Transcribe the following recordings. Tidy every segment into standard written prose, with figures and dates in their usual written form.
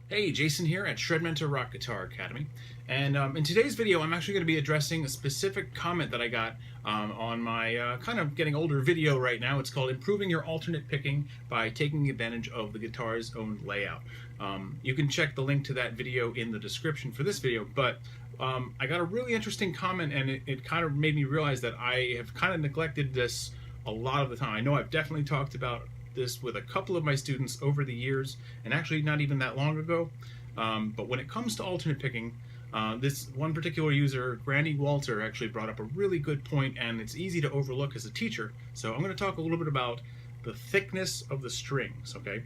Hey, Jason here at Shredmentor Rock Guitar Academy, and in today's video I'm actually going to be addressing a specific comment that I got on my kind of getting older video right now. It's called Improving Your Alternate Picking by Taking Advantage of the Guitar's Own Layout. You can check the link to that video in the description for this video, but I got a really interesting comment, and it kind of made me realize that I have kind of neglected this a lot of the time. I know I've definitely talked about this with a couple of my students over the years, and actually not even that long ago. But when it comes to alternate picking, this one particular user, Granny Walter, actually brought up a really good point, and it's easy to overlook as a teacher. So I'm going to talk a little bit about the thickness of the strings, okay?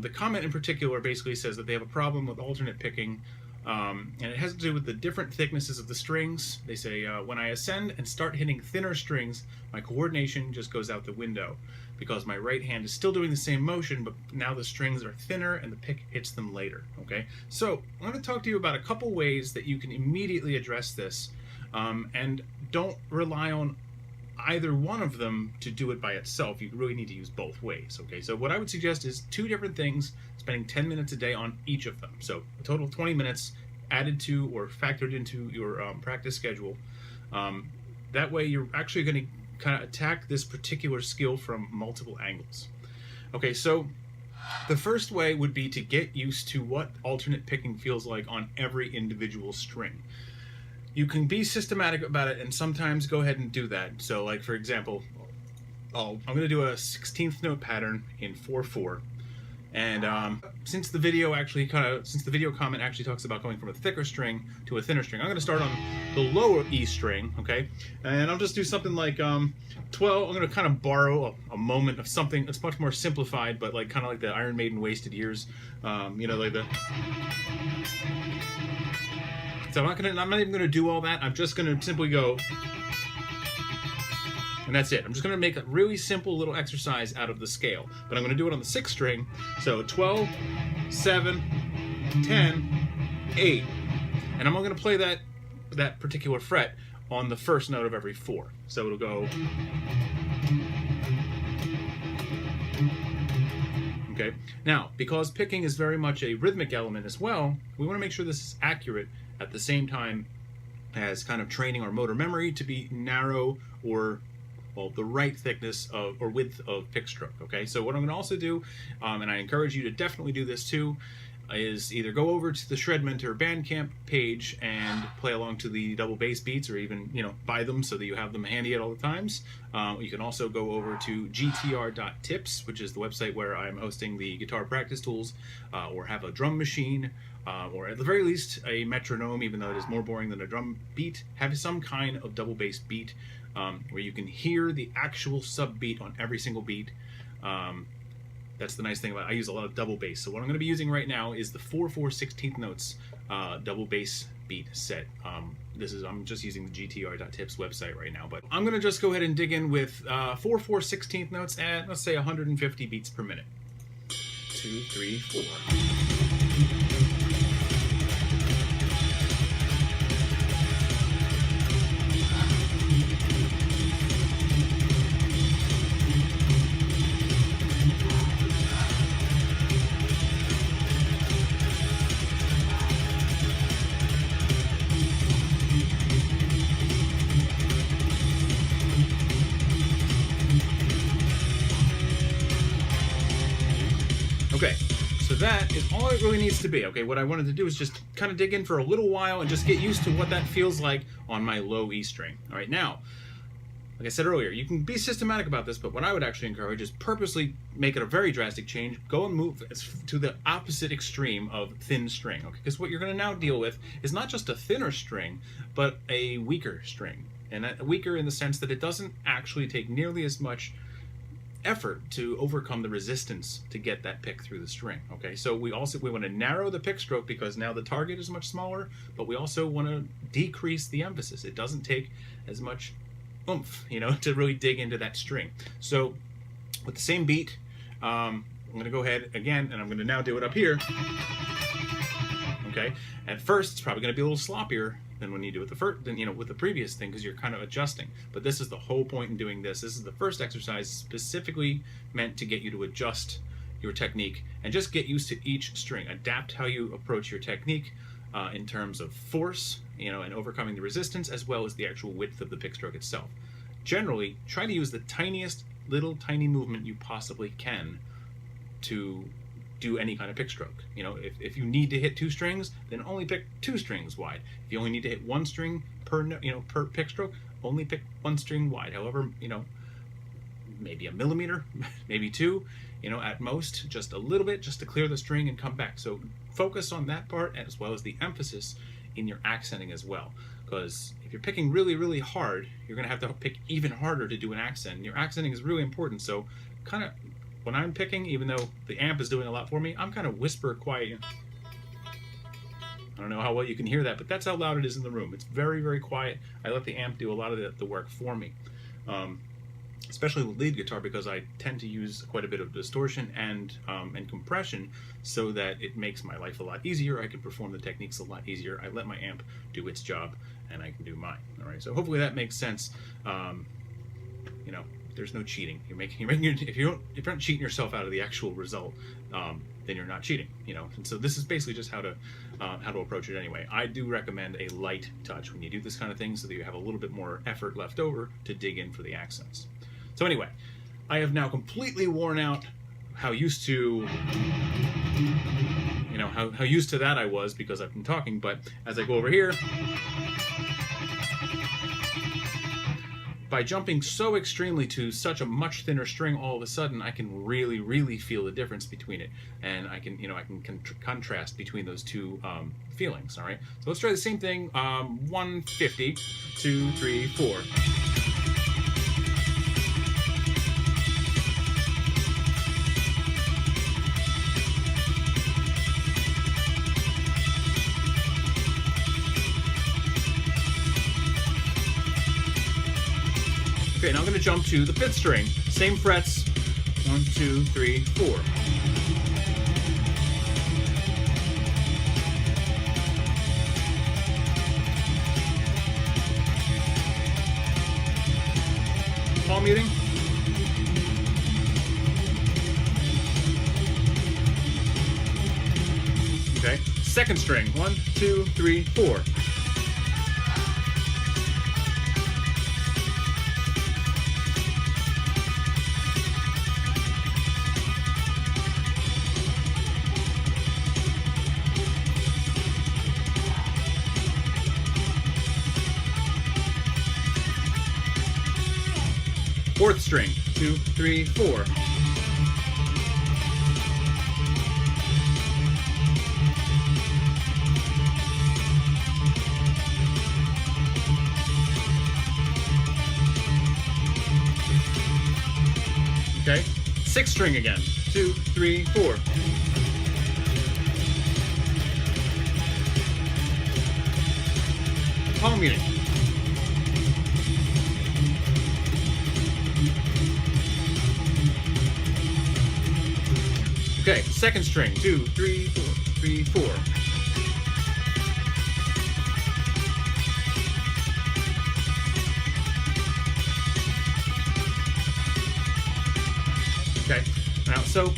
The comment in particular basically says that they have a problem with alternate picking, and it has to do with the different thicknesses of the strings. They say, when I ascend and start hitting thinner strings, my coordination just goes out the window because my right hand is still doing the same motion, but now the strings are thinner and the pick hits them later, okay? So I'm going to talk to you about a couple ways that you can immediately address this, and don't rely on either one of them to do it by itself. You really need to use both ways, okay? So what I would suggest is two different things, spending 10 minutes a day on each of them. So a total of 20 minutes added to or factored into your practice schedule. That way you're actually going to kind of attack this particular skill from multiple angles. Okay, so the first way would be to get used to what alternate picking feels like on every individual string. You can be systematic about it and sometimes go ahead and do that. So like, for example, I'm going to do a 16th note pattern in 4/4. And since the video comment actually talks about going from a thicker string to a thinner string, I'm going to start on the lower E string, okay? And I'll just do something like 12. I'm going to kind of borrow a moment of something that's much more simplified, but like kind of like the Iron Maiden Wasted Years, you know, like the. So I'm not even going to do all that. I'm just going to simply go, and that's it. I'm just going to make a really simple little exercise out of the scale, but I'm going to do it on the 6th string. So 12, 7, 10, 8, and I'm going to play that particular fret on the first note of every 4. So it'll go. Okay. Now, because picking is very much a rhythmic element as well, we want to make sure this is accurate at the same time as kind of training our motor memory to be narrow or, well, the right thickness of or width of pick stroke, okay? So what I'm going to also do, and I encourage you to definitely do this too, is either go over to the Shredmentor Bandcamp page and play along to the double bass beats, or even, you know, buy them so that you have them handy at all the times. You can also go over to gtr.tips, which is the website where I'm hosting the guitar practice tools, or have a drum machine, or at the very least a metronome, even though it is more boring than a drum beat. Have some kind of double bass beat where you can hear the actual sub beat on every single beat. That's the nice thing about it. I use a lot of double bass. So what I'm going to be using right now is the 4/4 16th notes double bass beat set. I'm just using the gtr.tips website right now, but I'm going to just go ahead and dig in with 4/4 16th notes at, let's say, 150 beats per minute. 2, 3, 4. Okay, so that is all it really needs to be. Okay, what I wanted to do is just kind of dig in for a little while and just get used to what that feels like on my low E string. All right, now, like I said earlier, you can be systematic about this, but what I would actually encourage is purposely make it a very drastic change. Go and move to the opposite extreme of thin string, okay? Because what you're going to now deal with is not just a thinner string, but a weaker string. And weaker in the sense that it doesn't actually take nearly as much effort to overcome the resistance to get that pick through the string, okay? So we want to narrow the pick stroke because now the target is much smaller, but we also want to decrease the emphasis. It doesn't take as much oomph, you know, to really dig into that string. So with the same beat, I'm going to go ahead again, and I'm going to now do it up here. Okay, at first it's probably going to be a little sloppier than when you do it with the previous thing, because you're kind of adjusting. But this is the whole point in doing this. This is the first exercise specifically meant to get you to adjust your technique and just get used to each string. Adapt how you approach your technique in terms of force, and overcoming the resistance, as well as the actual width of the pick stroke itself. Generally, try to use the tiniest little tiny movement you possibly can to do any kind of pick stroke. If you need to hit 2 strings, then only pick 2 strings wide. If you only need to hit 1 string per pick stroke, only pick 1 string wide. However, maybe a millimeter, maybe 2, at most, just a little bit, just to clear the string and come back. So focus on that part, as well as the emphasis in your accenting as well. Because if you're picking really, really hard, you're going to have to pick even harder to do an accent. And your accenting is really important. So kind of, when I'm picking, even though the amp is doing a lot for me, I'm kind of whisper quiet. I don't know how well you can hear that, but that's how loud it is in the room. It's very, very quiet. I let the amp do a lot of the work for me. Especially with lead guitar, because I tend to use quite a bit of distortion and compression, so that it makes my life a lot easier. I can perform the techniques a lot easier. I let my amp do its job, and I can do mine. All right. So hopefully that makes sense. There's no cheating. If you're not cheating yourself out of the actual result, then you're not cheating. And so this is basically just how to approach it anyway. I do recommend a light touch when you do this kind of thing, so that you have a little bit more effort left over to dig in for the accents. So anyway, I have now completely worn out how used to that I was, because I've been talking. But as I go over here, by jumping so extremely to such a much thinner string, all of a sudden I can really, really feel the difference between it, and I can contrast between those two feelings. All right, so let's try the same thing. 150, 2, 3, 4. Okay, now I'm going to jump to the 5th string. Same frets. 1, 2, 3, 4. Palm muting. Okay, 2nd string. 1, 2, 3, 4. Fourth string, 2, 3, 4. Okay, 6th string again, 2, 3, 4. Palm muting. Okay, 2nd string, 2, 3, 4, 3, 4. Okay, now so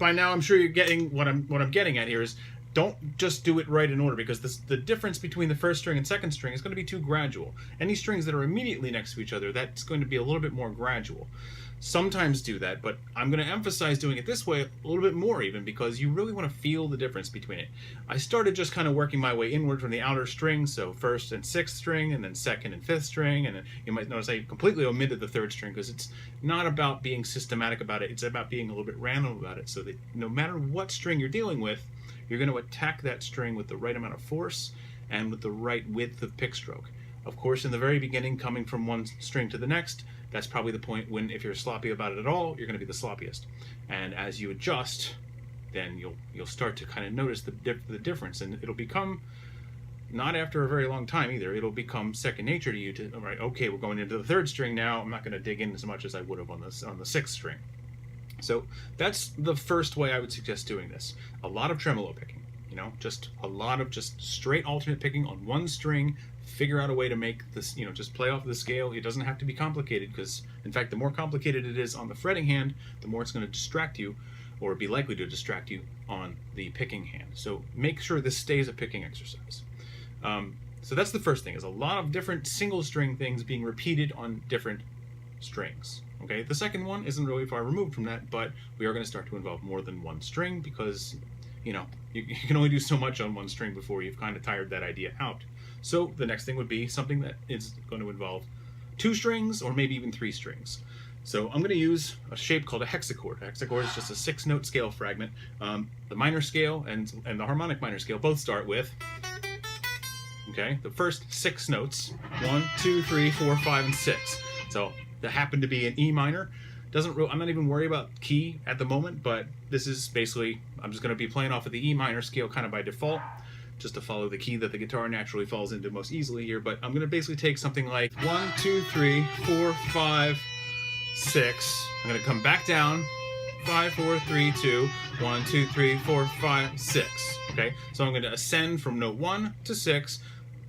by now I'm sure you're getting what I'm getting at here is, don't just do it right in order, because the difference between the 1st string and 2nd string is going to be too gradual. Any strings that are immediately next to each other, that's going to be a little bit more gradual. Sometimes do that, but I'm going to emphasize doing it this way a little bit more even, because you really want to feel the difference between it. I started just kind of working my way inward from the outer strings, so 1st and 6th string, and then 2nd and 5th string, and then you might notice I completely omitted the 3rd string, because it's not about being systematic about it, it's about being a little bit random about it, so that no matter what string you're dealing with, you're going to attack that string with the right amount of force and with the right width of pick stroke. Of course, in the very beginning, coming from one string to the next, that's probably the point when, if you're sloppy about it at all, you're going to be the sloppiest. And as you adjust, then you'll start to kind of notice the difference, and it'll become, not after a very long time either, it'll become second nature to you to, all right, okay, we're going into the 3rd string now, I'm not going to dig in as much as I would have on the 6th string. So that's the first way I would suggest doing this. A lot of tremolo picking, just a lot of just straight alternate picking on one string. Figure out a way to make this, just play off the scale. It doesn't have to be complicated, because in fact the more complicated it is on the fretting hand, the more it's going to distract you or be likely to distract you on the picking hand. So make sure this stays a picking exercise. So that's the first thing, is a lot of different single string things being repeated on different strings. Okay, the second one isn't really far removed from that, but we are going to start to involve more than one string because, you know, you can only do so much on one string before you've kind of tired that idea out. So the next thing would be something that is going to involve 2 strings or maybe even 3 strings. So I'm going to use a shape called a hexachord. A hexachord is just a 6-note scale fragment. The minor scale and the harmonic minor scale both start with, okay, the first 6 notes, 1, 2, 3, 4, 5, and 6. So that happened to be an E minor. I'm not even worried about key at the moment, but this is basically, I'm just going to be playing off of the E minor scale kind of by default, just to follow the key that the guitar naturally falls into most easily here. But I'm going to basically take something like 1, 2, 3, 4, 5, 6. I'm going to come back down, 5, 4, 3, 2, 1, 2, 3, 4, 5, 6. Okay, so I'm going to ascend from note 1 to 6,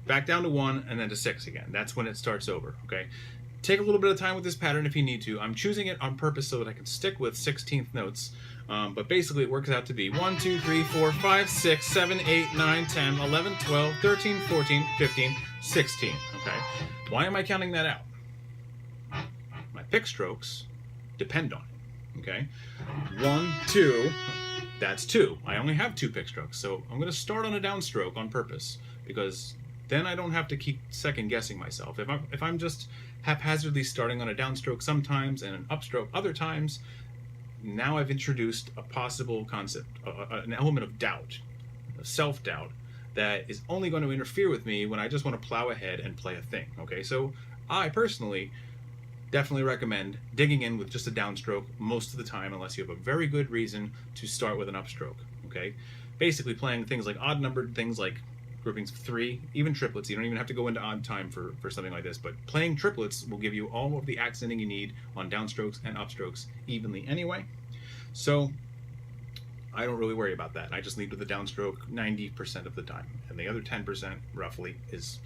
back down to 1, and then to 6 again. That's when it starts over. Okay, take a little bit of time with this pattern if you need to. I'm choosing it on purpose so that I can stick with 16th notes. But basically it works out to be 1, 2, 3, 4, 5, 6, 7, 8, 9, 10, 11, 12, 13, 14, 15, 16. Okay, why am I counting that out? My pick strokes depend on it. Okay, 1, 2, that's 2. I only have 2 pick strokes, so I'm going to start on a downstroke on purpose, because then I don't have to keep second guessing myself. If I'm just haphazardly starting on a downstroke sometimes and an upstroke other times, now I've introduced a possible concept, an element of doubt, of self-doubt, that is only going to interfere with me when I just want to plow ahead and play a thing. Okay, so I personally definitely recommend digging in with just a downstroke most of the time, unless you have a very good reason to start with an upstroke. Okay, basically playing things like odd numbered things like groupings of 3, even triplets. You don't even have to go into odd time for something like this, but playing triplets will give you all of the accenting you need on downstrokes and upstrokes evenly anyway. So I don't really worry about that. I just lead with the downstroke 90% of the time, and the other 10% roughly is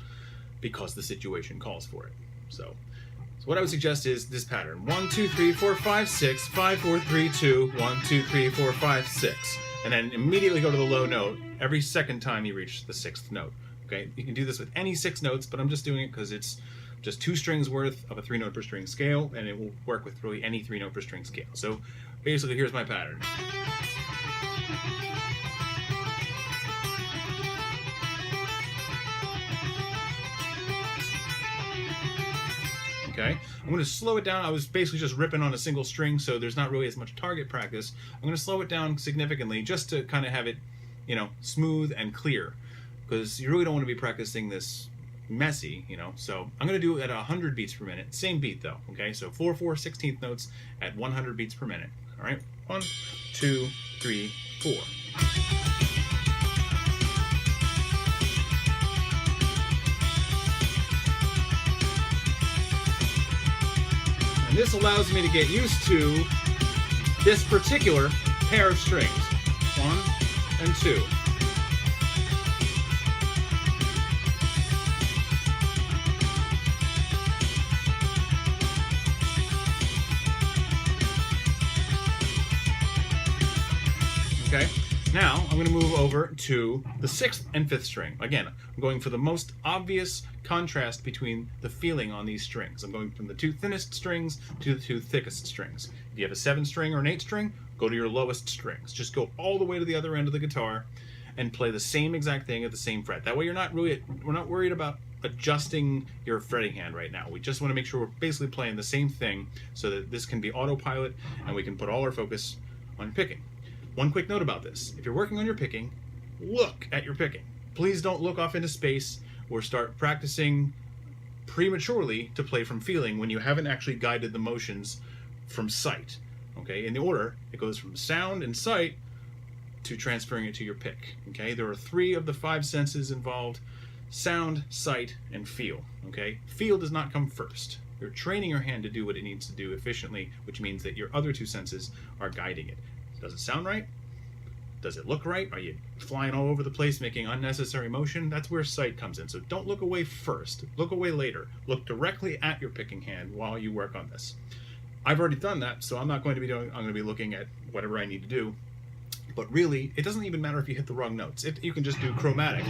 because the situation calls for it. So what I would suggest is this pattern: 1, 2, 3, 4, 5, 6, 5, 4, 3, 2, 1, 2, 3, 4, 5, 6. And then immediately go to the low note every second time you reach the 6th note. Okay, you can do this with any 6 notes, but I'm just doing it because it's just 2 strings worth of a 3-note per string scale, and it will work with really any 3-note per string scale. So basically, here's my pattern. Okay, I'm going to slow it down. I was basically just ripping on a single string, so there's not really as much target practice. I'm going to slow it down significantly just to kind of have it, you know, smooth and clear, because you really don't want to be practicing this messy, you know. So I'm going to do it at 100 beats per minute. Same beat though. Okay, so 4, 4, 16th notes at 100 beats per minute. All right, 1, 2, 3, 4. This allows me to get used to this particular pair of strings, 1 and 2. Okay, now I'm going to move over to the 6th and 5th string. Again, I'm going for the most obvious contrast between the feeling on these strings. I'm going from the 2 thinnest strings to the 2 thickest strings. If you have a 7 string or an 8 string, go to your lowest strings. Just go all the way to the other end of the guitar and play the same exact thing at the same fret. That way we're not worried about adjusting your fretting hand right now. We just want to make sure we're basically playing the same thing so that this can be autopilot and we can put all our focus on picking. One quick note about this: if you're working on your picking, look at your picking. Please don't look off into space or start practicing prematurely to play from feeling when you haven't actually guided the motions from sight. Okay, in the order, it goes from sound and sight to transferring it to your pick. Okay, there are 3 of the 5 senses involved: sound, sight, and feel. Okay, feel does not come first. You're training your hand to do what it needs to do efficiently, which means that your other 2 senses are guiding it. Does it sound right? Does it look right? Are you flying all over the place making unnecessary motion? That's where sight comes in. So don't look away first. Look away later. Look directly at your picking hand while you work on this. I've already done that, so I'm not going to be doing, I'm going to be looking at whatever I need to do. But really, it doesn't even matter if you hit the wrong notes. You can just do chromatic.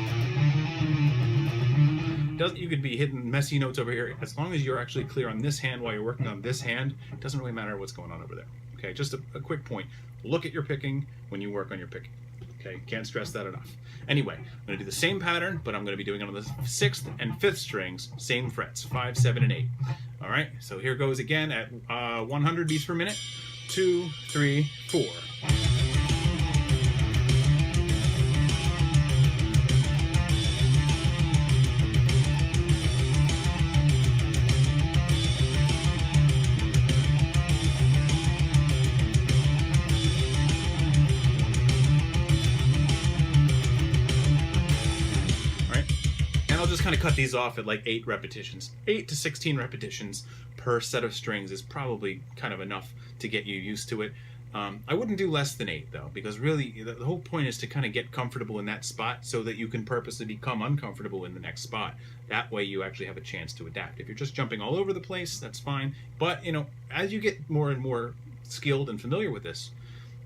You could be hitting messy notes over here. As long as you're actually clear on this hand while you're working on this hand, it doesn't really matter what's going on over there. Okay, just a quick point. Look at your picking when you work on your picking. Okay, can't stress that enough. Anyway, I'm going to do the same pattern, but I'm going to be doing it on the 6th and 5th strings, same frets, 5, 7, and 8. All right, so here goes again at 100 beats per minute. 2, 3, 4. I'll just kind of cut these off at like 8 repetitions. 8 to 16 repetitions per set of strings is probably kind of enough to get you used to it. I wouldn't do less than 8 though, because really the whole point is to kind of get comfortable in that spot so that you can purposely become uncomfortable in the next spot. That way you actually have a chance to adapt. If you're just jumping all over the place, that's fine. But you know, as you get more and more skilled and familiar with this,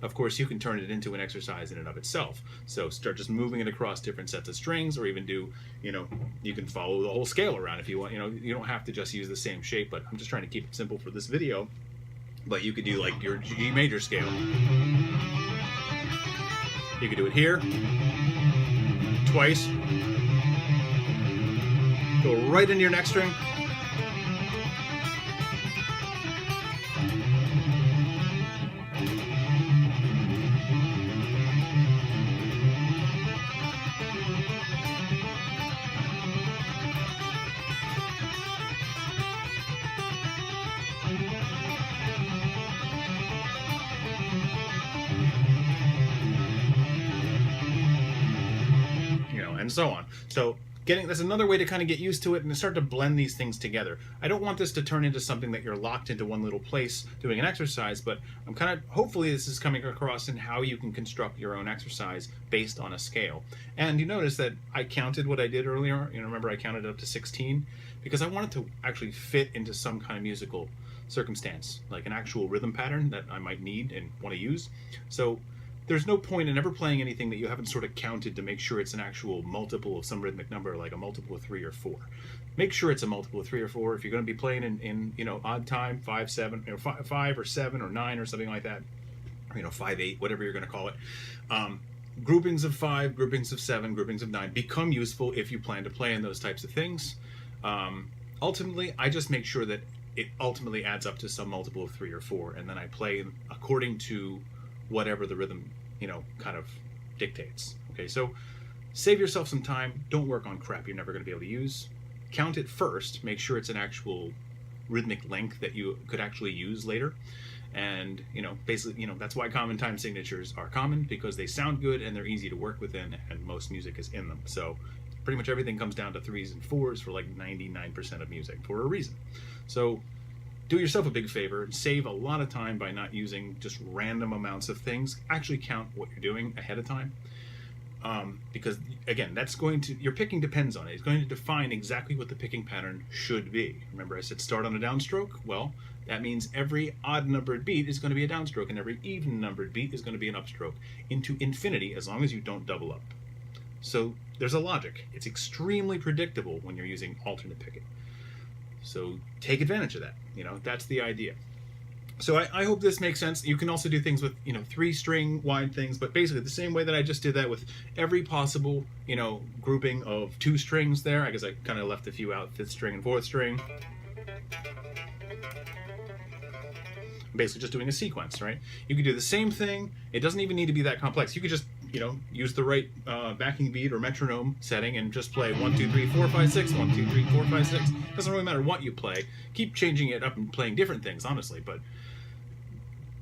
of course, you can turn it into an exercise in and of itself. So start just moving it across different sets of strings, or even do, you know, you can follow the whole scale around if you want. You know, you don't have to just use the same shape, but I'm just trying to keep it simple for this video. But you could do like your G major scale. You could do it here, twice, go right into your next string. And so on. So that's another way to kind of get used to it and start to blend these things together. I don't want this to turn into something that you're locked into one little place doing an exercise, but I'm kind of, hopefully this is coming across in how you can construct your own exercise based on a scale. And you notice that I counted what I did earlier. You know, remember I counted up to 16 because I wanted to actually fit into some kind of musical circumstance, like an actual rhythm pattern that I might need and want to use. So there's no point in ever playing anything that you haven't sort of counted to make sure it's an actual multiple of some rhythmic number, like a multiple of 3 or 4. Make sure it's a multiple of 3 or 4. If you're going to be playing in you know, odd time, 5, 7, or 5 or 7 or 9 or something like that, or, you know, 5, 8, whatever you're going to call it. Groupings of 5, groupings of 7, groupings of 9 become useful if you plan to play in those types of things. Ultimately, I just make sure that it ultimately adds up to some multiple of 3 or 4, and then I play according to whatever the rhythm, you know, kind of dictates. Okay, so save yourself some time. Don't work on crap you're never going to be able to use. Count it first. Make sure it's an actual rhythmic length that you could actually use later. And, you know, basically, you know, that's why common time signatures are common, because they sound good and they're easy to work within, and most music is in them. So pretty much everything comes down to 3s and 4s for like 99% of music for a reason. So do yourself a big favor and save a lot of time by not using just random amounts of things. Actually count what you're doing ahead of time. Because again, that's going to, your picking depends on it. It's going to define exactly what the picking pattern should be. Remember I said start on a downstroke? Well, that means every odd numbered beat is going to be a downstroke, and every even numbered beat is going to be an upstroke into infinity, as long as you don't double up. So there's a logic. It's extremely predictable when you're using alternate picking. So take advantage of that. You know, that's the idea. So I hope this makes sense. You can also do things with, you know, 3-string wide things, but basically the same way that I just did that with every possible, you know, grouping of 2 strings there. I guess I kind of left a few out, 5th string and 4th string. Basically just doing a sequence, right? You could do the same thing. It doesn't even need to be that complex. You could just, you know, use the right backing beat or metronome setting and just play 1, 2, 3, 4, 5, 6, 1, 2, 3, 4, 5, 6. Doesn't really matter what you play. Keep changing it up and playing different things, honestly, but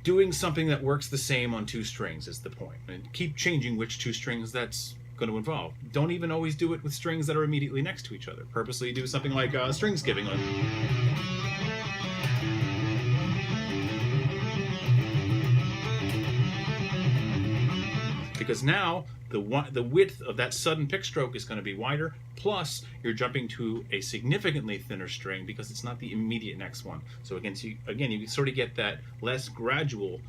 doing something that works the same on 2 strings is the point. And keep changing which 2 strings that's going to involve. Don't even always do it with strings that are immediately next to each other. Purposely do something like string skipping. Because now the width of that sudden pick stroke is going to be wider, plus you're jumping to a significantly thinner string because it's not the immediate next one. So again, you sort of get that less gradual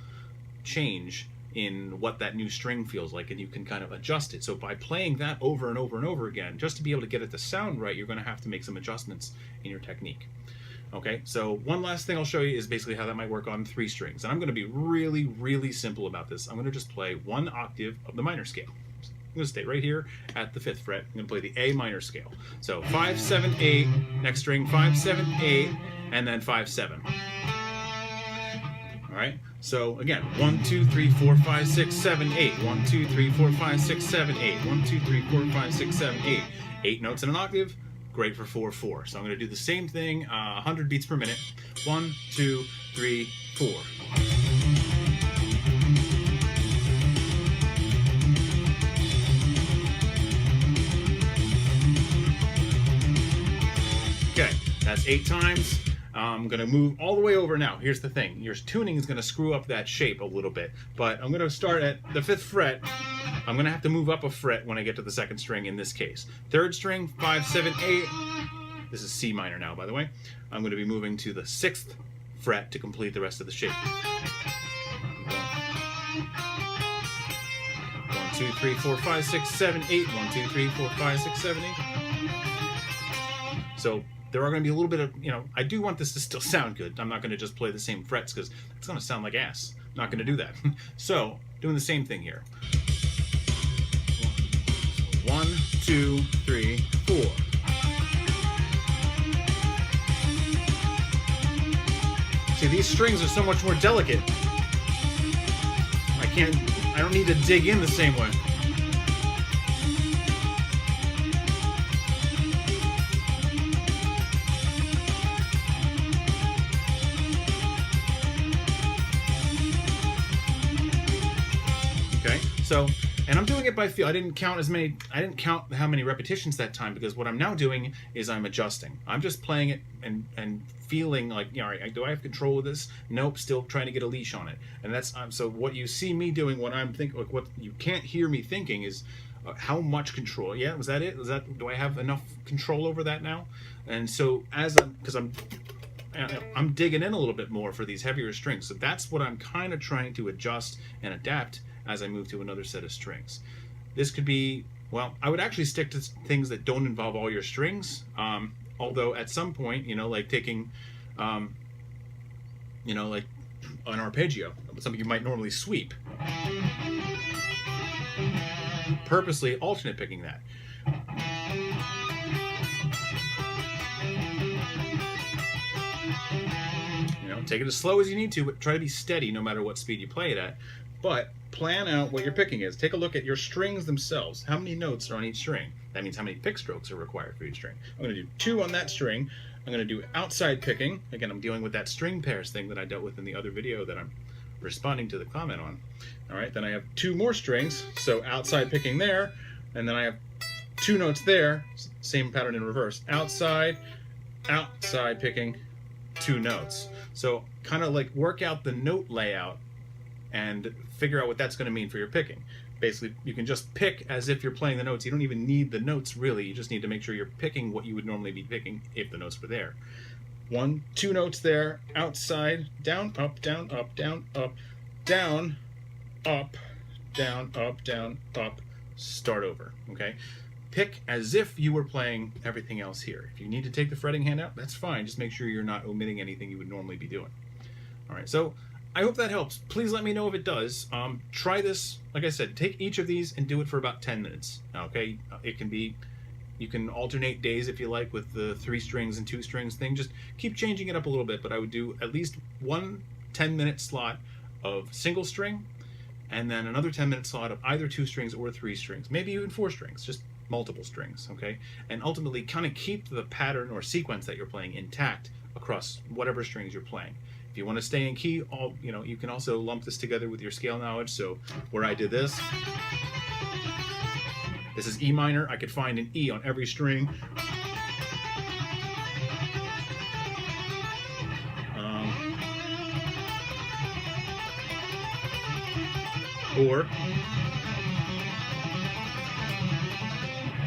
change in what that new string feels like, and you can kind of adjust it. So by playing that over and over and over again, just to be able to get it to sound right, you're going to have to make some adjustments in your technique. Okay, so one last thing I'll show you is basically how that might work on 3 strings. And I'm going to be really, really simple about this. I'm going to just play 1 octave of the minor scale. I'm going to stay right here at the 5th fret. I'm going to play the A minor scale. So 5, 7, 8, next string 5, 7, 8, and then 5, 7. All right, so again, 1, 2, 3, 4, 5, 6, 7, 8. 1, 2, 3, 4, 5, 6, 7, 8. 1, 2, 3, 4, 5, 6, 7, 8. 8 notes in an octave. Great for 4/4. So I'm going to do the same thing, 100 beats per minute. 1, 2, 3, 4. Okay, that's 8 times. I'm going to move all the way over now. Here's the thing. Your tuning is going to screw up that shape a little bit, but I'm going to start at the 5th fret. I'm going to have to move up a fret when I get to the 2nd string in this case. 3rd string, 5, 7, 8. This is C minor now, by the way. I'm going to be moving to the 6th fret to complete the rest of the shape. 1, 2, 3, 4, 5, 6, 7, 8. 1, 2, 3, 4, 5, 6, 7, 8. So there are going to be a little bit of, I do want this to still sound good. I'm not going to just play the same frets because it's going to sound like ass. I'm not going to do that. So, doing the same thing here. 1, 2, 3, 4. See, these strings are so much more delicate. I don't need to dig in the same way. Okay, so, and I'm doing it by feel. I didn't count how many repetitions that time, because what I'm now doing is I'm adjusting. I'm just playing it and feeling like, all right, do I have control of this? Nope, still trying to get a leash on it. And that's, so what you see me doing, what I'm thinking, like what you can't hear me thinking is how much control. Yeah, was that it? Do I have enough control over that now? And so because I'm digging in a little bit more for these heavier strings. So that's what I'm kind of trying to adjust and adapt as I move to another set of strings. This could be, well, I would actually stick to things that don't involve all your strings. Although at some point, like taking, like an arpeggio, something you might normally sweep, purposely alternate picking that. Take it as slow as you need to, but try to be steady no matter what speed you play it at. But plan out what your picking is. Take a look at your strings themselves. How many notes are on each string? That means how many pick strokes are required for each string. I'm going to do 2 on that string. I'm going to do outside picking. Again, I'm dealing with that string pairs thing that I dealt with in the other video that I'm responding to the comment on. All right, then I have 2 more strings, so outside picking there, and then I have 2 notes there, same pattern in reverse. Outside picking, 2 notes. So kind of like work out the note layout and figure out what that's going to mean for your picking. Basically, you can just pick as if you're playing the notes. You don't even need the notes, really. You just need to make sure you're picking what you would normally be picking if the notes were there. 1, 2 notes there, outside, down, up, down, up, down, up, down, up, down, up, down, up, start over, okay? Pick as if you were playing everything else here. If you need to take the fretting hand out, that's fine. Just make sure you're not omitting anything you would normally be doing. All right, so I hope that helps. Please let me know if it does. Try this. Like I said, take each of these and do it for about 10 minutes. Okay, it can be, you can alternate days if you like with the 3 strings and 2 strings thing. Just keep changing it up a little bit, but I would do at least one 10-minute slot of single string, and then another 10-minute slot of either 2 strings or 3 strings, maybe even 4 strings, just multiple strings, okay? And ultimately kind of keep the pattern or sequence that you're playing intact across whatever strings you're playing. If you want to stay in key, you can also lump this together with your scale knowledge. So where I did this is E minor. I could find an E on every string.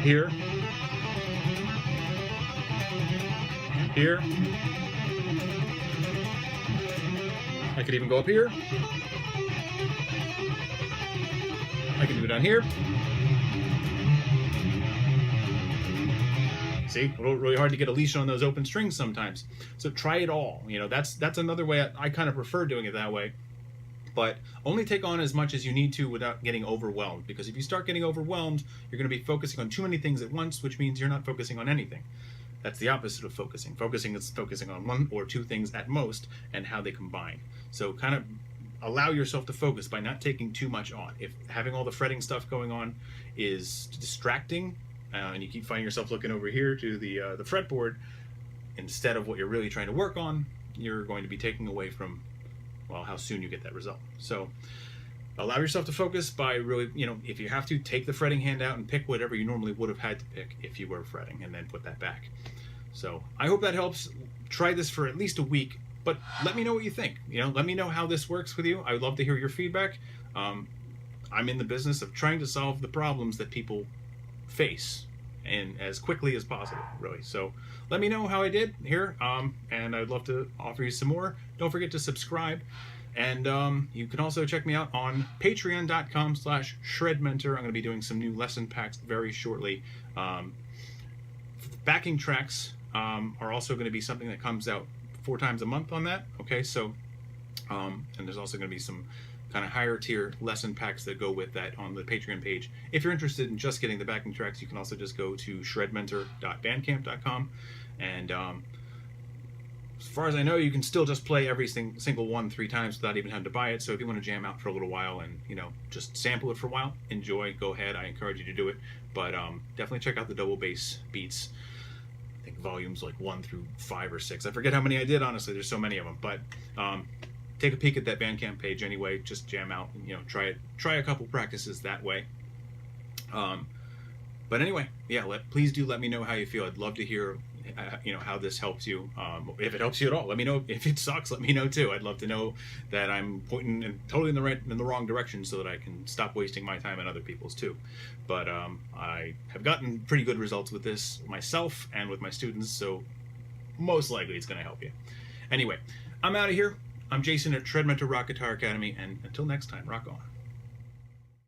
here, here. I could even go up here. I can do it down here. See, really hard to get a leash on those open strings sometimes. So try it all. You know, that's another way. I kind of prefer doing it that way. But only take on as much as you need to without getting overwhelmed. Because if you start getting overwhelmed, you're going to be focusing on too many things at once, which means you're not focusing on anything. That's the opposite of focusing. Focusing is focusing on one or two things at most and how they combine. So kind of allow yourself to focus by not taking too much on. If having all the fretting stuff going on is distracting, and you keep finding yourself looking over here to the fretboard instead of what you're really trying to work on, you're going to be taking away from, well, how soon you get that result. So allow yourself to focus by really, you know, if you have to, take the fretting hand out and pick whatever you normally would have had to pick if you were fretting, and then put that back. So I hope that helps. Try this for at least a week, but let me know what you think. You know, let me know how this works with you. I would love to hear your feedback. I'm in the business of trying to solve the problems that people face, and as quickly as possible, really. So let me know how I did here, and I'd love to offer you some more. Don't forget to subscribe, and you can also check me out on patreon.com/shredmentor. I'm going to be doing some new lesson packs very shortly. Backing tracks are also going to be something that comes out 4 times a month on that. Okay, so and there's also going to be some kind of higher tier lesson packs that go with that on the Patreon page. If you're interested in just getting the backing tracks, you can also just go to shredmentor.bandcamp.com, and as far as I know, you can still just play every single one 3 times without even having to buy it. So if you want to jam out for a little while and, you know, just sample it for a while, enjoy, go ahead. I encourage you to do it. But definitely check out the double bass beats. I think volumes like 1 through 5 or 6. I forget how many I did, honestly. There's so many of them. But take a peek at that Bandcamp page anyway. Just jam out, you know, try a couple practices that way. But anyway, yeah, please do let me know how you feel. I'd love to hear, you know, how this helps you. If it helps you at all, let me know. If it sucks, let me know too. I'd love to know that I'm pointing totally in the wrong direction, so that I can stop wasting my time and other people's too. But I have gotten pretty good results with this myself and with my students, so most likely it's going to help you. Anyway, I'm out of here. I'm Jason at Shredmentor Rock Guitar Academy, and until next time, rock on.